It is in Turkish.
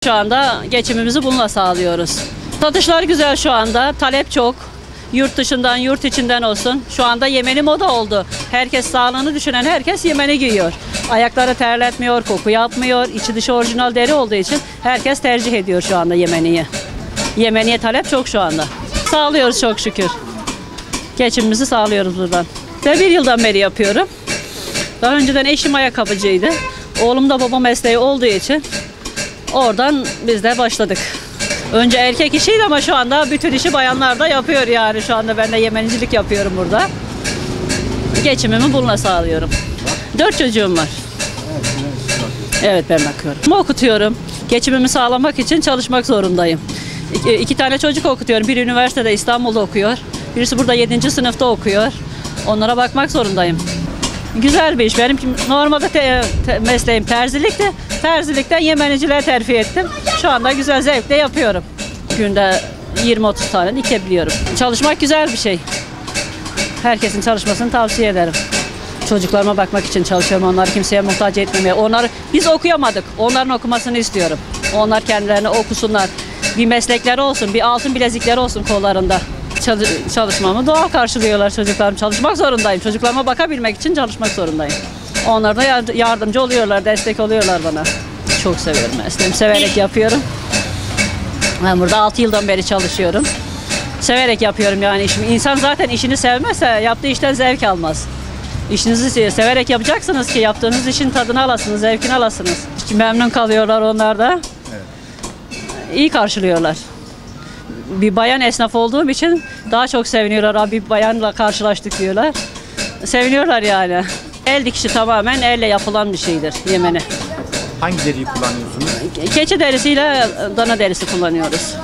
Şu anda geçimimizi bununla sağlıyoruz. Satışlar güzel şu anda. Talep çok. Yurt dışından, yurt içinden olsun. Şu anda Yemeni moda oldu. Herkes sağlığını düşünen herkes Yemeni giyiyor. Ayakları terletmiyor, koku yapmıyor. İçi dışı orijinal deri olduğu için herkes tercih ediyor şu anda Yemeni'yi. Yemeni'ye talep çok şu anda. Sağlıyoruz çok şükür. Geçimimizi sağlıyoruz buradan. Ve 1 yıldan beri yapıyorum. Daha önceden eşim ayakkabıcıydı. Oğlum da baba mesleği olduğu için oradan biz de başladık. Önce erkek işiydi ama şu anda bütün işi bayanlar da yapıyor yani. Şu anda ben de yemencilik yapıyorum burada. Geçimimi bununla sağlıyorum. 4 çocuğum var. Evet, ben bakıyorum. Okutuyorum. Geçimimi sağlamak için çalışmak zorundayım. 2 tane çocuk okutuyorum. Biri üniversitede İstanbul'da okuyor. Birisi burada 7. sınıfta okuyor. Onlara bakmak zorundayım. Güzel bir iş. Benim normalde mesleğim terzilikti. Terzilikten yemeniciliğe terfi ettim. Şu anda güzel zevkle yapıyorum. Günde 20-30 tane dikebiliyorum. Çalışmak güzel bir şey. Herkesin çalışmasını tavsiye ederim. Çocuklarıma bakmak için çalışıyorum. Onları kimseye muhtaç etmemeye. Biz okuyamadık. Onların okumasını istiyorum. Onlar kendilerini okusunlar. Bir meslekleri olsun, bir altın bilezikleri olsun kollarında. Çalışmamı doğal karşılıyorlar çocuklarım. Çalışmak zorundayım. Çocuklarıma bakabilmek için çalışmak zorundayım. Onlar da yardımcı oluyorlar, destek oluyorlar bana. Çok seviyorum mesleğimi. Severek yapıyorum. Ben burada 6 yıldan beri çalışıyorum. Severek yapıyorum yani işimi. İnsan zaten işini sevmezse yaptığı işten zevk almaz. İşinizi severek yapacaksınız ki yaptığınız işin tadını alasınız, zevkini alasınız. Memnun kalıyorlar onlar da. Evet. İyi karşılıyorlar. Bir bayan esnaf olduğum için daha çok seviniyorlar. Abi bir bayanla karşılaştık diyorlar. Seviniyorlar yani. El dikişi tamamen elle yapılan bir şeydir Yemeni. Hangi deriyi kullanıyorsunuz? Keçi derisiyle dana derisi kullanıyoruz.